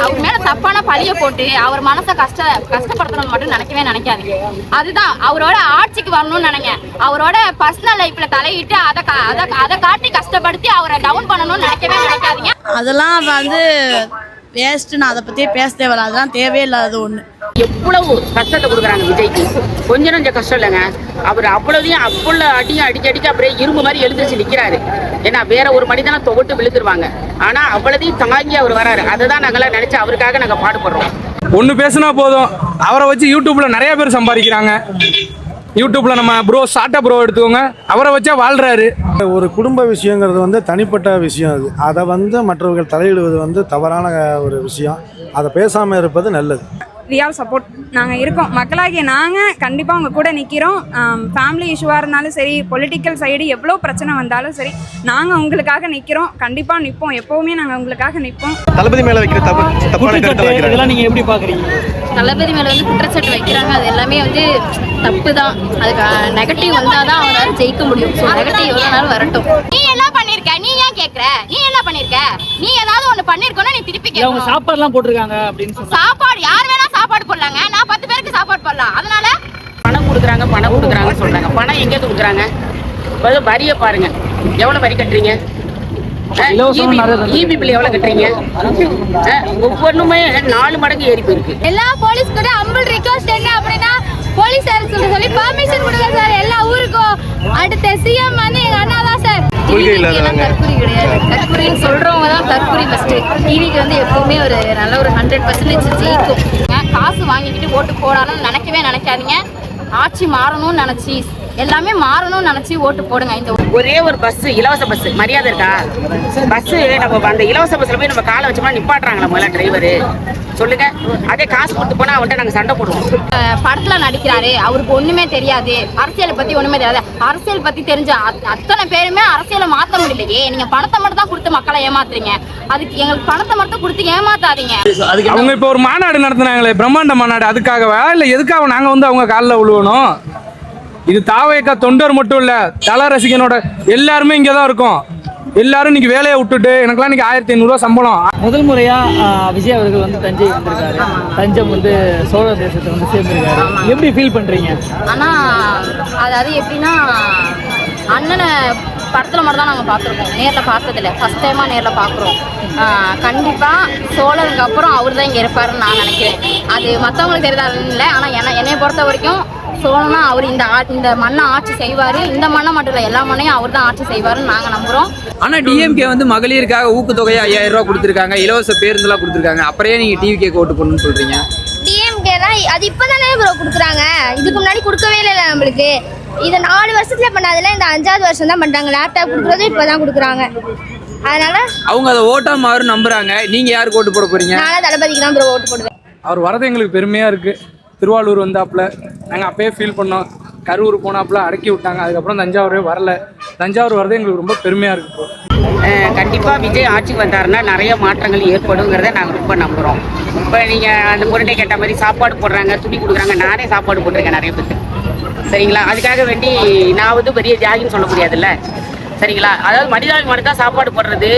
அவர் மேல தப்பான பழிய போட்டு அவர் மனசை கஷ்டப்படுத்தணும் மட்டும் நினைக்காதீங்க. அதுதான் அவரோட ஆட்சிக்கு வரணும்னு நினைங்க. அவரோட பர்சனல் லைஃப்ல தலையிட்டு அதை காட்டி கஷ்டப்படுத்தி அவரை டவுன் பண்ணணும்னு நினைக்காதீங்க. அதெல்லாம் வந்து வேஸ்ட். நான் அதை பத்தியே பேச தேவையில்ல. அதெல்லாம் தேவையில்லாத ஒண்ணு. எவ்வளவு கஷ்டத்தை கொடுக்குறாங்க விஜய்க்கு. கொஞ்சம் நஞ்சம் கஷ்டம் இல்லைங்க. அவர் அவ்வளோதையும் அடியும் அடிக்க அப்படியே இரும்பு மாதிரி எழுந்திரிச்சு நிற்கிறாரு. ஏன்னா வேற ஒரு மனிதனை தொகுட்டு விழுத்துருவாங்க. ஆனா அவ்வளோதையும் தாங்கி அவர் வராரு. அதுதான் நாங்களாம் நினைச்சு அவருக்காக நாங்கள் பாடுபடுறோம். ஒன்று பேசுனா போதும், அவரை வச்சு யூடியூப்ல நிறைய பேர் சம்பாதிக்கிறாங்க. யூடியூப்ல நம்ம ப்ரோ சாட்டா ப்ரோ எடுத்துக்கோங்க, அவரை வச்சா வாழ்றாரு. ஒரு குடும்ப விஷயங்கிறது வந்து தனிப்பட்ட விஷயம். அதை வந்து மற்றவர்கள் தலையிடுவது வந்து தவறான ஒரு விஷயம். அதை பேசாமல் இருப்பது நல்லது. We have support. நாங்கள் இருக்கோம், மக்களாகிய நாங்கள் கண்டிப்பாக உங்கள் கூட நிற்கிறோம். ஃபேமிலி இஷ்யூவாக இருந்தாலும் சரி, பொலிட்டிக்கல் சைடு எவ்வளோ பிரச்சனை வந்தாலும் சரி, நாங்கள் உங்களுக்காக நிற்கிறோம். கண்டிப்பாக நிற்போம். எப்போவுமே நாங்கள் உங்களுக்காக நிற்போம். தளபதி மேலே வைக்கிற இதெல்லாம் நீங்கள் எப்படி பார்க்குறீங்க? தளபதி மேல வந்து குற்றச்சாட்டு வைக்கிறாங்க. அது எல்லாமே வந்து தப்பு தான். அதுக்கு நெகட்டிவ் வந்தாதான் அவரால் ஜெயிக்க முடியும். ஸோ நெகட்டிவ் எவ்வளோ நாள் வரட்டும். நீ என்ன பண்ணிருக்க? நீ ஏன் கேட்குற? நீ என்ன பண்ணிருக்க? நீ ஏதாவது ஒன்று பண்ணிருக்கணும், நீ திருப்பி கேட்கணும். சாப்பாடுலாம் போட்டிருக்காங்க அப்படின்னு சாப்பாடு யார் வேணா சாப்பாடு போடலாங்க. நான் 10 பேருக்கு சாப்பாடு போடலாம். அதனால பணம் கொடுக்குறாங்கன்னு சொல்றாங்க. பணம் எங்கே கொடுக்குறாங்க? வரியை பாருங்க, எவ்வளவு வரி கட்டுறீங்க? ஈபி பில் எவ்வளவு கட்டுறீங்க? ஒவ்வொன்றுமே 4 மடங்கு ஏறி போயிருக்கு. எல்லா போலீஸ் கூட அம்பல் ரிக்வெஸ்ட் என்ன அப்படின்னா, போலீஸ் சொல்லி பர்மிஷன் கொடுங்க சார் எல்லா ஊருக்கும். அடுத்த சிஎம் வந்து எங்க அண்ணா தான் சார். தற்கொலை கிடையாது, தற்கொலைன்னு சொல்றவங்க தான் தற்கொலை. ஃபர்ஸ்ட் டிவிக்கு வந்து எப்பவுமே ஒரு நல்ல ஒரு 100% ஜெயிக்கும். காசு வாங்கிக்கிட்டு ஓட்டு போடான்னு நினைக்காதீங்க. ஆட்சி மாறணும்னு நினைச்சி எல்லாமே மாறணும்னு நினைச்சு ஓட்டு போடுங்க. இந்த ஒரே ஒரு பஸ், இலவச பஸ் மரியாதை இருக்கா? பஸ் நம்ம அந்த இலவச பஸ்ல போய் நம்ம காலை வச்சோம்னா நிப்பாட்டுறாங்களா முதல்ல டிரைவரு? சொல்லுங்க. அதே காசு கொடுத்து போனா அவன்கிட்ட நாங்க சண்டை போடுவோம். படத்துல நடிக்கிறாரு, அவருக்கு ஒண்ணுமே தெரியாது, அரசியலை பத்தி ஒண்ணுமே தெரியாது. அரசியல் பத்தி தெரிஞ்ச அத்தனை பேருமே அரசியலை மாத்த முடியலையே. நீங்க பணத்தை மட்டும் தான் கொடுத்து மக்களை ஏமாத்துறீங்க. அதுக்கு எங்களுக்கு பணத்தை மட்டும் கொடுத்து ஏமாத்தாதீங்க. அவங்க இப்ப ஒரு மாநாடு நடத்தினாங்களே, பிரம்மாண்ட மாநாடு, அதுக்காகவா இல்ல எதுக்காக நாங்க வந்து அவங்க காலில் விழுவணும்? இது தாவேக்கா தொண்டர் மட்டும் இல்ல, தல ரசிகனோட எல்லாருமே இங்கதான் இருக்கும். எல்லாரும் இன்னைக்கு வேலையை விட்டுட்டு, எனக்குலாம் இன்னைக்கு 1500 ரூபா சம்பளம். முதல் முறையா விஜய் அவர்கள் வந்து தஞ்சை வந்திருக்காரு. தஞ்சம் வந்து சோழ தேசத்தை வந்து சேர்ந்திருக்காரு. எப்படி ஃபீல் பண்றீங்க? ஆனா அதாவது எப்படின்னா, அண்ணனை படத்துல மட்டும் தான் நாங்கள் பார்த்துருக்கோம், நேரில் பார்த்ததில்ல. ஃபர்ஸ்ட் டைமாக நேரில் பார்க்குறோம். கண்டிப்பாக சோழருக்கு அப்புறம் அவர் தான் இங்கே இருப்பாருன்னு நான் நினைக்கிறேன். அது மற்றவங்களுக்கு தெரியாதுன்னு இல்லை, ஆனால் என்னை பொறுத்த வரைக்கும் சோழனா அவர் இந்த மண்ணை ஆட்சி செய்வார். இந்த மண்ணை மட்டும் இல்லை, எல்லா மண்ணையும் அவர் தான் ஆட்சி செய்வாருன்னு நாங்கள் நம்புகிறோம். ஆனால் டிஎம்கே வந்து மகளிருக்காக ஊக்கத்தொகையை 5000 ரூபா கொடுத்துருக்காங்க, இலவச பேருந்துலாம் கொடுத்துருக்காங்க. அப்புறம் நீங்கள் டிவிகேக்கு ஓட்டு போடணும்னு சொல்கிறீங்க? டிஎம்கே தான் அது இப்போ தானே ப்ரோ கொடுக்குறாங்க. இதுக்கு முன்னாடி கொடுக்கவே இல்லை நம்மளுக்கு. இதை 4 வருஷத்துல பண்ணாதுல, இந்த 5வது வருஷம் தான் பண்ணுறாங்க. லேப்டாப் கொடுக்குறது இப்போ தான் கொடுக்குறாங்க. அதனால அவங்க அதை ஓட்டா மாறும் நம்புறாங்க. நீங்கள் யாருக்கு ஓட்டு போட போறீங்க? நான் தளபதிக்கு தான் ப்ரோ ஓட்டு போடுவேன். அவர் வரது எங்களுக்கு பெருமையாக இருக்குது. திருவாரூர் வந்தாப்புல நாங்கள் அப்பயே ஃபீல் பண்ணோம். கரூர் போனாப்புல அடக்கி விட்டாங்க. அதுக்கப்புறம் தஞ்சாவூரே வரல. தஞ்சாவூர் வரது எங்களுக்கு ரொம்ப பெருமையாக இருக்குது. கண்டிப்பாக விஜய் ஆட்சிக்கு வந்தாருன்னா நிறைய மாற்றங்கள் ஏற்படுங்கிறத நாங்கள் ரொம்ப நம்புகிறோம். இப்போ நீங்கள் அந்த முரட்டை கேட்ட மாதிரி சாப்பாடு போடுறாங்க, துணி கொடுக்குறாங்க. நானே சாப்பாடு போட்டிருக்கேன் நிறைய பேருக்கு. சரிங்களா? அதுக்காக வேண்டி நான் வந்து பெரிய தியாகின்னு சொல்ல முடியாதுல்ல. சரிங்களா? அதாவது மனிதாபிமானம் தான் சாப்பாடு போடுறது,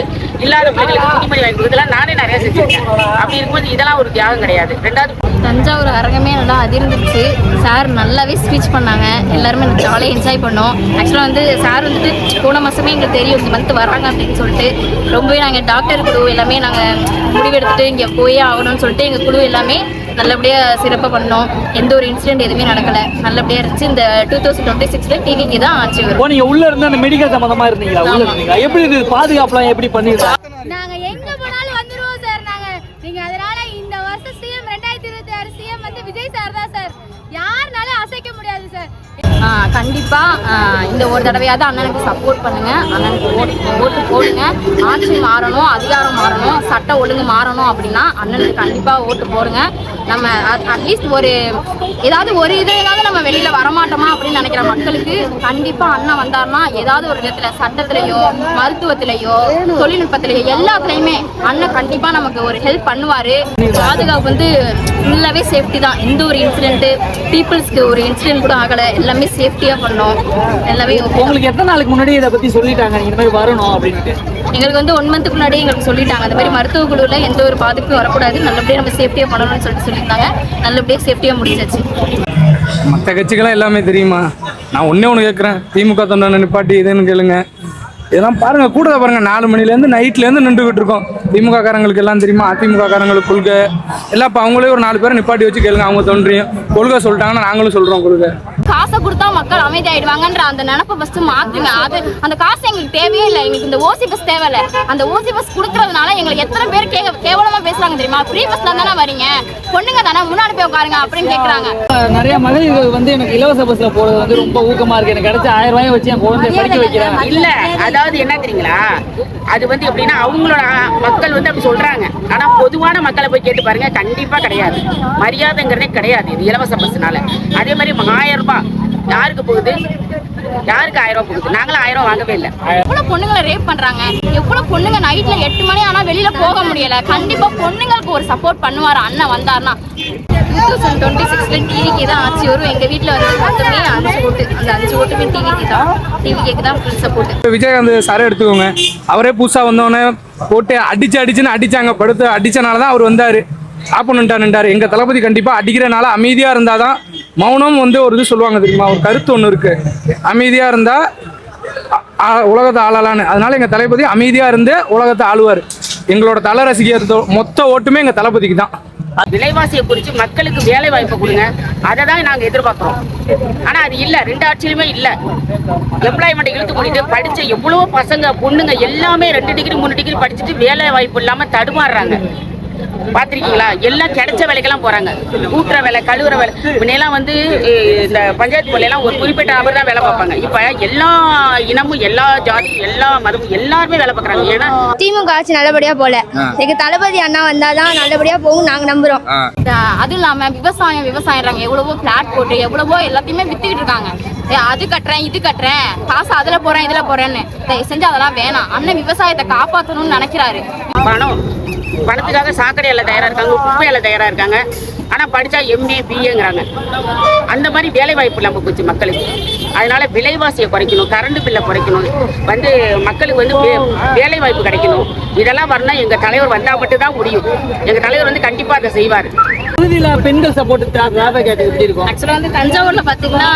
இல்லாத பிள்ளைங்களுக்கு துணிமணி வாங்கி கொடுத்தலாம் நானே நிறைய செஞ்சுருக்கேன். அப்படி இருக்கும்போது இதெல்லாம் ஒரு தியாகம் கிடையாது. 2வது தஞ்சாவூர் அரங்கமே நல்லா அதிர்ந்துருச்சு. சார் நல்லாவே ஸ்பீச் பண்ணாங்க. எல்லாருமே ஜாலியாக என்ஜாய் பண்ணோம். ஆக்சுவலாக வந்து சார் வந்துட்டு போன மாதமே எங்களுக்கு தெரியும் இந்த மந்த் வர்றாங்க அப்படின்னு சொல்லிட்டு. ரொம்பவே நாங்கள் டாக்டர் குழு எல்லாமே நாங்கள் முடிவெடுத்துட்டு இங்கே போயே ஆகணும்னு சொல்லிட்டு எங்கள் குழு எல்லாமே நல்லபடியாக சிறப்பாக பண்ணோம். எந்த ஒரு இன்சிடென்ட் எதுவுமே நடக்கலை, நல்லபடியாக இருந்துச்சு. இந்த 2026 டிவிக்கு தான் ஆட்சி வரும். நீங்கள் உள்ள இருந்து அந்த மெடிக்கல் சம்மந்தமாக இருந்தீங்களா? உள்ள இருந்தீங்களா? எப்படி இது பாதுகாப்புலாம் எப்படி பண்ணிருக்கோம்? நாங்கள் எங்கே போனாலும் வந்துடுவோம் சார். நீங்கள் அதனால இந்த வருஷம் சிஎம் 2026 சிஎம் வந்து விஜய் சார் தான் சார். யாருனாலும் அசைக்க முடியாது சார். கண்டிப்பாக இந்த ஒரு தடவையாவது அண்ணனுக்கு சப்போர்ட் பண்ணுங்க. அண்ணனுக்கு ஓட்டு போடுங்க. ஆட்சி மாறணும், அதிகாரம் மாறணும், சட்ட ஒழுங்கு மாறணும் அப்படின்னா அண்ணனுக்கு கண்டிப்பாக ஓட்டு போடுங்க. நம்ம அட்லீஸ்ட் ஏதாவது ஒரு இதாவது நம்ம வெளியில் வரமாட்டோமா அப்படின்னு நினைக்கிற மக்களுக்கு கண்டிப்பாக அண்ணன் வந்தாருன்னா ஏதாவது ஒரு விதத்தில் சட்டத்திலேயோ மருத்துவத்திலேயோ தொழில்நுட்பத்திலேயோ எல்லாத்துலேயுமே அண்ணன் கண்டிப்பாக நமக்கு ஒரு ஹெல்ப் பண்ணுவார். பாதுகாப்பு வந்து ஃபுல்லாகவே சேஃப்டி தான். எந்த ஒரு இன்சிடென்ட்டு பீப்புள்ஸ்க்கு ஒரு இன்சிடென்ட் கூட ஆகலை. எல்லாமே சேஃப்டியாக பண்ணோம். எல்லாமே உங்களுக்கு எத்தனை நாளுக்கு முன்னாடி இதை பற்றி சொல்லிட்டாங்க நீங்கள் இந்த மாதிரி வரணும் அப்படின்ட்டு? எங்களுக்கு வந்து 1 மந்த்துக்கு முன்னாடியே எங்களுக்கு சொல்லிட்டாங்க, அந்த மாதிரி மருத்துவ குழுவில் எந்த ஒரு பாதிப்பும் வரக்கூடாது, நல்லபடியாக நம்ம சேஃப்டியாக பண்ணணும்னு சொல்லியிருந்தாங்க. நல்லபடியாக சேஃப்டியாக முடிஞ்சாச்சு. மற்ற கட்சிக்கெல்லாம் எல்லாமே தெரியுமா? நான் ஒன்று கேட்குறேன், திமுக தொண்டனை நிப்பாட்டி இதுன்னு கேளுங்க. இதெல்லாம் பாருங்க, கூட பாருங்க, 4 மணிலேருந்து நைட்லேருந்து நின்றுக்கிட்டு இருக்கோம். திமுக காரங்களுக்கு எல்லாம் தெரியுமா, அதிமுக காரங்களுக்கு கொள்கை எல்லாம். இப்போ அவங்களே ஒரு 4 பேரை நிப்பாட்டி வச்சு கேளுங்க, அவங்க தோன்றியும் கொள்கை சொல்லிட்டாங்கன்னா நாங்களும் சொல்கிறோம் கொள்கை. காசை கொடுத்தா மக்கள் அமைதியாயிடுவாங்கன்ற அந்த நினப்பை ஃபர்ஸ்ட் மாத்துங்க. அது அந்த காசு எங்களுக்கு தேவையே இல்லை. எங்களுக்கு இந்த ஓசி பஸ் தேவையில்லை. அந்த ஓசி பஸ் கொடுக்கறதுனால எங்களுக்கு எத்தனை பேர் கேவலமா பேசுறாங்க தெரியுமா? ஃப்ரீ பஸ்ல தானே வரீங்க, பொண்ணுங்க தானே, முன்னாடி போய் உட்காருங்க அப்படின்னு கேட்கறாங்க. நிறைய மகளிர்கள் வந்து எனக்கு இலவச பஸ்ல போறது வந்து ரொம்ப ஊக்கமா இருக்கு, எனக்கு கிடைச்ச 1000 ரூபாயை வச்சு என் குழந்தைய படிக்க வைக்கிறேன். இல்ல, அதாவது என்ன தெரியுங்களா, அது வந்து எப்படின்னா அவங்களோட மக்கள் வந்து அப்படி சொல்றாங்க. ஆனா பொதுவான மக்களை போய் கேட்டு பாருங்க, கண்டிப்பா கிடையாது. மரியாதைங்கிறதே கிடையாது இது இலவச பஸ்னால. அதே மாதிரி 1000 ரூபாய் யாருக்கு போகுது? யாருக்கு 1000 ரூபாய் போகுது? நாங்களும் 1000 ரூபாய் வாங்கவே இல்லை. எவ்வளவு பொண்ணுங்களை ரேப் பண்றாங்க, எவ்வளவு பொண்ணுங்க நைட்ல 8 மணி ஆனா வெளியில போக முடியல. கண்டிப்பா பொண்ணுங்களுக்கு ஒரு சப்போர்ட் பண்ணுவாரு அண்ணன் வந்தாருன்னா. 2026 டிவிக்கு தான் ஆட்சி வரும். எங்க வீட்டுல வந்து மொத்தமே 5 ஓட்டு, அந்த 5 ஓட்டுமே டிவிக்கு தான் ஃபுல் சப்போர்ட். விஜயகாந்த் சாரை எடுத்துக்கோங்க, அவரே புதுசாக வந்தோடனே போட்டு அடிச்சுன்னு அடிச்சாங்க. படுத்து அடிச்சனால தான் அவர் வந்தார், ஆப்போனண்டா நின்றார். எங்கள் தளபதி கண்டிப்பாக அடிக்கிறனால அமைதியாக இருந்தால் தான், மௌனம் வந்து ஒரு இது சொல்லுவாங்க தெரியுமா, ஒரு கருத்து ஒன்று இருக்குது, அமைதியாக இருந்தால் உலகத்தை ஆளலான்னு. அதனால எங்கள் தளபதி அமைதியாக இருந்து உலகத்தை ஆளுவார். எங்களோட தல ரசிகர் மொத்த ஓட்டுமே எங்கள் தளபதிக்கு தான். விலைவாசியை குறித்து மக்களுக்கு வேலை வாய்ப்பை கொடுங்க, அதை தான் நாங்கள் எதிர்பார்க்குறோம். ஆனால் அது இல்லை, 2 ஆட்சியிலுமே இல்லை. எம்ப்ளாய்மெண்ட் இழுத்து கூட்டிட்டு படித்த எவ்வளவோ பசங்க பொண்ணுங்க எல்லாமே 2 டிகிரி 3 டிகிரி படிச்சுட்டு வேலை வாய்ப்பு இல்லாமல் தடுமாறுறாங்க. பார்த்துருக்கீங்களா? எல்லாம் கிடைச்ச வேலைக்கெல்லாம் போகிறாங்க. கூட்டுற வேலை, கழுவுற வேலை. முன்னையெல்லாம் வந்து இந்த பஞ்சாயத்து போலையெல்லாம் ஒரு குறிப்பிட்ட நபர் தான் வேலை பார்ப்பாங்க. இப்போ எல்லா இனமும், எல்லா ஜாதியும், எல்லா மதமும் எல்லாருமே வேலை பார்க்குறாங்க. ஏன்னா திமுக ஆட்சி நல்லபடியா போல, எங்க தளபதி அண்ணா வந்தாதான் நல்லபடியா போகும் நாங்க நம்புறோம். அதுவும் இல்லாம விவசாயம் எவ்வளவோ பிளாட் போட்டு எவ்வளவோ எல்லாத்தையுமே வித்துக்கிட்டு இருக்காங்க. அது கட்டுறேன், இது கட்டுறேன், காசு அதுல போறேன், இதுல போறேன்னு. செஞ்சு அதெல்லாம் வேணாம். அண்ணன் விவசாயத்தை காப்பாற்றணும்னு நினைக்கிறாரு. பணத்துக்காக சாக்கடையில தயாரா இருக்காங்க, குப்பையில தயாரா இருக்காங்க. ஆனா படிச்சா MA BAங்கிறாங்க. அந்த மாதிரி வேலை வாய்ப்பு இல்லாம போச்சு மக்களுக்கு. அதனால விலைவாசியை குறைக்கணும், கரண்ட் பில்லை குறைக்கணும், வந்து மக்களுக்கு வந்து வேலை வாய்ப்பு கிடைக்கணும். இதெல்லாம் வரணும். எங்க தலைவர் வந்தா மட்டும் தான் முடியும். எங்க தலைவர் வந்து கண்டிப்பா அதை செய்வாரு. பெண்கள் சப்போர்ட் எப்படி இருக்கும்? ஆக்சுவலா வந்து தஞ்சாவூர்ல பாத்தீங்கன்னா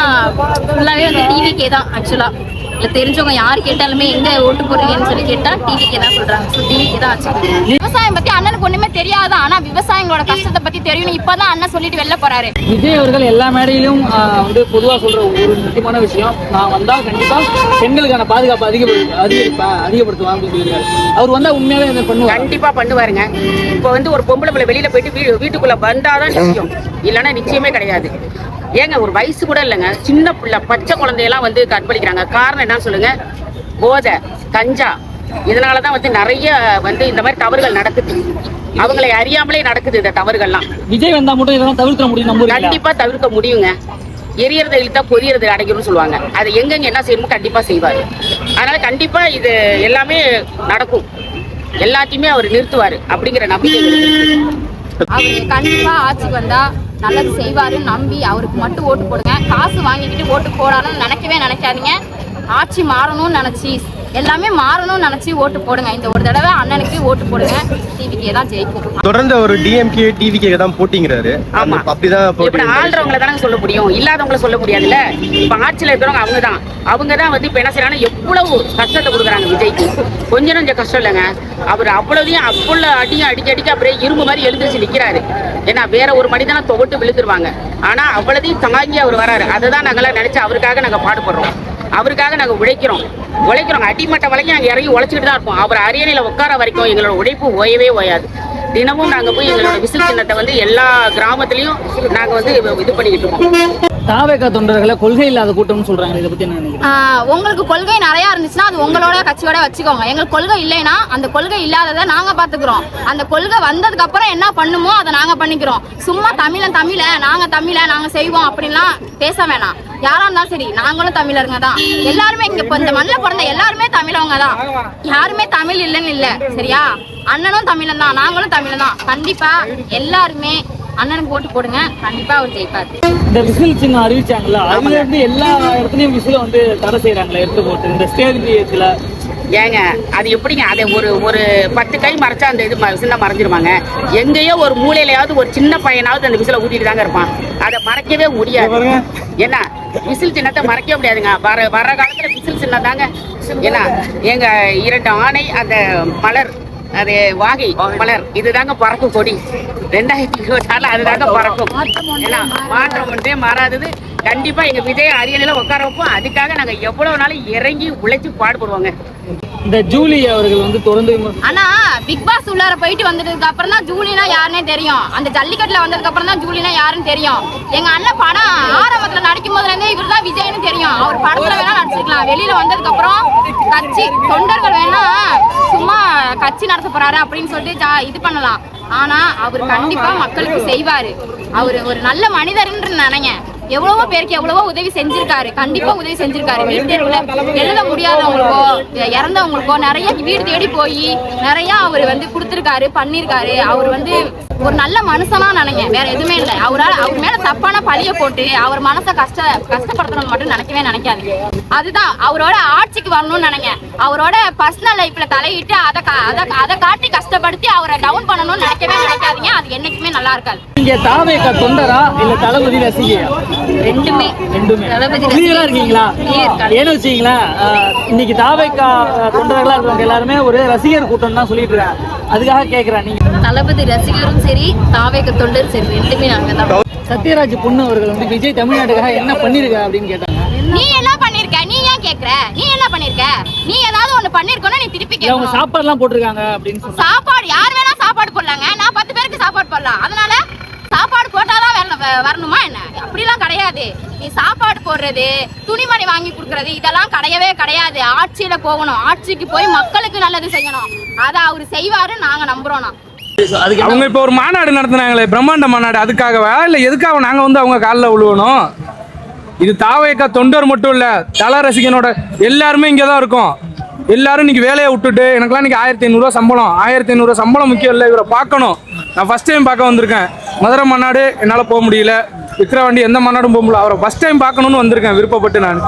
ஃபுல்லாவே வந்து டிவிக்கே தான். ஆக்சுவலா இல்லை தெரிஞ்சவங்க யார் கேட்டாலுமே எங்க ஓட்டு போடுறீங்கன்னு சொல்லி கேட்டா டிவிக்கே தான் சொல்றாங்க. ஸோ டிவிக்கே தான் ஆச்சு. விவசாயம் பத்தி அண்ணனுக்கு ஒண்ணுமே தெரியாது, ஆனா விவசாயிகளோட கஷ்டத்தை பத்தி தெரியும். இப்பதான் அண்ணன் சொல்லிட்டு வெளில போறாரு. விஜய் அவர்கள் எல்லா மேடையிலும் வந்து பொதுவா சொல்ற ஒரு முக்கியமான விஷயம், நான் வந்தா கண்டிப்பா பெண்களுக்கான பாதுகாப்பு அதிகப்படுத்துவாங்க. அவர் வந்தா உண்மையாவே அதை பண்ணுவாங்க, கண்டிப்பா பண்ணுவாருங்க. இப்போ வந்து ஒரு பொம்பளை பிள்ளை வெளியில போயிட்டு வீட்டுக்குள்ள வந்தாதான் நிச்சயம், இல்லைன்னா நிச்சயமே கிடையாது. ஏங்க ஒரு வயசு கூட இல்லைங்க, சின்ன பிள்ளை பச்சை குழந்தையெல்லாம் வந்து கற்பழிக்கிறாங்க. காரணம் என்ன சொல்லுங்க? போதை, கஞ்சா. இதனாலதான் வந்து நிறைய வந்து இந்த மாதிரி தவறுகள் நடக்குது. அவங்களை அறியாமலே நடக்குது இந்த தவறுகள்லாம். விஜய் வந்தா மட்டும் இதெல்லாம் தவிர்க்க முடியும்? கண்டிப்பா தவிர்க்க முடியுங்க. எரியறதை இழுத்தா பொரியறது அடைக்கணும்னு சொல்லுவாங்க. அதை எங்கெங்க என்ன செய்யணுமோ கண்டிப்பா செய்வாரு. அதனால கண்டிப்பா இது எல்லாமே நடக்கும், எல்லாத்தையுமே அவர் நிறுத்துவாரு அப்படிங்கிற நம்பிக்கை. அவரு கண்டிப்பா ஆட்சிக்கு வந்தா நல்லது செய்வாருன்னு நம்பி அவருக்கு மட்டும் ஓட்டு போடுங்க. காசு வாங்கிக்கிட்டு ஓட்டு போடாதுன்னு நினைக்காதீங்க. ஆட்சி மாறணும்னு நினைச்சி, எல்லாமே மாறணும்னு நினைச்சு ஓட்டு போடுங்க. இந்த ஒரு தடவை அண்ணனுக்கு ஓட்டு போடுங்க. டிவிக்கே தான் ஜெயிக்கும். தொடர்ந்து ஒரு DMK TVK தான் போட்டிங்கிறாரு. ஆமா, அப்படிதான் இப்ப ஆள்றவங்களை தானே சொல்ல முடியும், இல்லாதவங்கள சொல்ல முடியாதுல்ல. இப்ப ஆட்சியில இருக்கிறவங்க அவங்க தான் வந்து இப்ப என்ன செய்யறாங்க, எவ்வளவு கஷ்டத்தை கொடுக்குறாங்க விஜய்க்கு. கொஞ்சம் கஷ்டம் இல்லைங்க. அவர் அவ்வளோதையும் அடியும் அடிக்க அப்படியே இரும்பு மாதிரி எழுந்திரிச்சு நிக்கிறாரு. ஏன்னா வேற ஒரு மனிதனை துவட்டு விழுந்துருவாங்க. ஆனா அவ்வளோதையும் தாங்கி அவர் வராரு. அதை தான் நாங்களாம் நினைச்சு அவருக்காக நாங்க பாடுபடுறோம், அவருக்காக நாங்க உழைக்கிறோம். அடிமட்ட வரைக்கும் நாங்கள் இறங்கி உழைச்சிட்டு தான் இருப்போம். அவர் அரியணையில் உட்கார வரைக்கும் எங்களோட உழைப்பு ஓயவே ஓயாது. தினமும் நாங்கள் போய் எங்களோட விசில் சின்னத்தை வந்து எல்லா கிராமத்துலையும் நாங்கள் வந்து இது பண்ணிக்கிட்டு இருக்கோம். தாவேகா தொண்டர்களை கொள்கை இல்லாத கூட்டம்னு சொல்றாங்க, இதை பத்தி என்ன நினைக்கிறீங்க? உங்களுக்கு கொள்கை நிறைய இருந்துச்சுன்னா அது உங்களோட கட்சியோட வச்சுக்கோங்க. எங்களுக்கு கொள்கை இல்லைன்னா அந்த கொள்கை இல்லாததை நாங்க பாத்துக்கிறோம். அந்த கொள்கை வந்ததுக்கு அப்புறம் என்ன பண்ணுமோ அதை நாங்க பண்ணிக்கிறோம். சும்மா நாங்க செய்வோம் அப்படின்லாம் பேச வேணாம். யாரா இருந்தாலும் சரி, நாங்களும் தமிழருங்க தான். எல்லாருமே இங்க இந்த மண்ணில் பிறந்த எல்லாருமே தமிழவங்க தான். யாருமே தமிழ் இல்லைன்னு இல்லை, சரியா? அண்ணனும் தமிழன் தான், நாங்களும் தமிழன் தான். கண்டிப்பா எல்லாருமே அண்ணனுக்கு ஓட்டு போடுங்க, கண்டிப்பா அவர் ஜெயிப்பார். இந்த விசில் சின்னம் அறிவிச்சாங்களா, அதுல இருந்து எல்லா இடத்துலயும் விசில வந்து தடை செய்யறாங்களா எடுத்து போட்டு இந்த ஸ்டேஜ்ல. ஏங்க அது எப்படிங்க? அதை ஒரு 10 கை மறைச்சா அந்த இது விசில மறைஞ்சிருவாங்க. எங்கேயோ ஒரு மூலையிலையாவது ஒரு சின்ன பையனாவது அந்த விசில ஊதிட்டு தாங்க இருப்பான். அதை மறைக்கவே முடியாது. என்ன விசில் சின்னத்தை மறைக்க முடியாதுங்க. வர காலத்துல விசில் சின்னம் தாங்க. ஏன்னா எங்க 2 ஆணை அந்த மலர், அது வாகை மலர், இதுதாங்க பறக்கும் கொடி. 2024 அதுதாங்க பறக்கும். ஏன்னா மாற்றம் ஒன்றே மாறாதது. கண்டிப்பா எங்க விஜய் அரியணையில உட்கார வைப்போம். அதுக்காக நாங்க எவ்வளவு நாளும் இறங்கி உழைச்சு பாடுபடுவாங்க. இந்த ஜூலி அவர்கள் வந்து தொடர்ந்து ஆனா பிக் பாஸ் உள்ளார போயிட்டு வந்ததுக்கு அப்புறம் தான் ஜூலினா யாருன்னே தெரியும். அந்த ஜல்லிக்கட்டுல வந்ததுக்கு அப்புறம் தான் ஜூலினா யாருன்னு தெரியும். எங்க அண்ணன் படம் ஆரம்பத்துல நடிக்கும் போதுல இருந்தே இவர் தான் விஜய்னு தெரியும். அவர் படத்துல வேணா நடிச்சிருக்கலாம். வெளியில வந்ததுக்கு அப்புறம் கட்சி தொண்டர்கள் வேணா சும்மா கட்சி நடத்த போறாரு அப்படின்னு சொல்லிட்டு இது பண்ணலாம். ஆனா அவர் கண்டிப்பா மக்களுக்கு செய்வாரு. அவர் ஒரு நல்ல மனிதர்ன்ற நினைங்க. எவ்வளவோ பேருக்கு எவ்வளவோ உதவி செஞ்சிருக்காரு. கண்டிப்பா உதவி செஞ்சிருக்காரு. வீட்டு தேர்வுல எழுத முடியாதவங்களுக்கோ இறந்தவங்களுக்கோ நிறைய வீடு தேடி போய் நிறைய அவர் வந்து கொடுத்துருக்காரு, பண்ணிருக்காரு. அவர் வந்து ஒரு நல்ல மனுஷனா நினைங்க, வேற எதுவுமே இல்லை. அவர் மேல தப்பான பழிய போட்டு அவர் மனசை கஷ்டப்படுத்தணும்னு மட்டும் நினைக்கவே நினைக்காதீங்க. அதுதான் அவரோட ஆட்சிக்கு வரணும்னு நினைங்க. அவரோட பர்சனல் லைஃப்ல தலையிட்டு அதை காட்டி கஷ்டப்படுத்தி அவரை டவுன் பண்ணணும்னு நினைக்கவே நினைக்காதீங்க. அது என்னைக்குமே நல்லா இருக்காது. நீங்க தாவேக தொண்டரா இல்ல தளபதி ரசிகையா? ரெண்டுமே. கிளியரா இருக்கீங்களா? ஏன்னு வச்சீங்களா, இன்னைக்கு தாவேக தொண்டர்களா இருக்கவங்க எல்லாருமே ஒரு ரசிகர் கூட்டம் தான் சொல்லிட்டு இருக்காங்க. அதுக்காக கேக்குறேன், நீங்க தளபதி ரசிகரும் சரி தாவேக தொண்டரும் சரி ரெண்டுமே நாங்க தான். சத்யராஜ் பொண்ணு அவர்கள் வந்து விஜய் தமிழ்நாட்டுக்காக என்ன பண்ணிருக்க அப்படின்னு கேட்டாங்க. நீ என்ன பண்ணிருக்க? நீ ஏன் கேக்குற? நீ என்ன பண்ணிருக்க? நீ ஏதாவது ஒண்ணு பண்ணிருக்கணும், நீ திருப்பி அவங்க கேட்கணும். சாப்பாடு எல்லாம் போட்டிருக்காங்க அப்படின்னு சொன்னாங்க. சாப்பாடு யார் வேணா சாப்பாடு போடலாங்க. நான் 10 பேருக்கு சாப்பாடு போடலாம். அதனால சாப்பாடு போட்டாதான் வரணுமா என்ன? அப்படிலாம் கிடையாது. நீ சாப்பாடு போடுறது, துணிமணி வாங்கி கொடுக்கறது இதெல்லாம் கிடையவே கிடையாது. ஆட்சியில போகணும், ஆட்சிக்கு போய் மக்களுக்கு நல்லது செய்யணும். அதை அவரு செய்வாரு, நாங்க நம்புறோம். அவங்க இப்போ ஒரு மாநாடு நடத்துனாங்களே, பிரம்மாண்ட மாநாடு, அதுக்காகவா இல்லை எதுக்காக நாங்கள் வந்து அவங்க காலில் விழுவணும்? இது தாவேக்கா தொண்டர் மட்டும் இல்லை, தல ரசிகனோட எல்லாருமே இங்கே தான் இருக்கோம். எல்லாரும் இன்னைக்கு வேலையை விட்டுட்டு, எனக்குலாம் இன்னைக்கு 1500 சம்பளம். 1500 சம்பளம் முக்கியம் இல்லை, இவரை பார்க்கணும். நான் ஃபர்ஸ்ட் டைம் பார்க்க வந்திருக்கேன். மதுரை மாநாடு என்னால் போக முடியல, விக்கிரவாண்டி எந்த மாநாடும் போக முடியல. அவரை ஃபர்ஸ்ட் டைம் பார்க்கணுன்னு வந்திருக்கேன் விருப்பப்பட்டு நான்.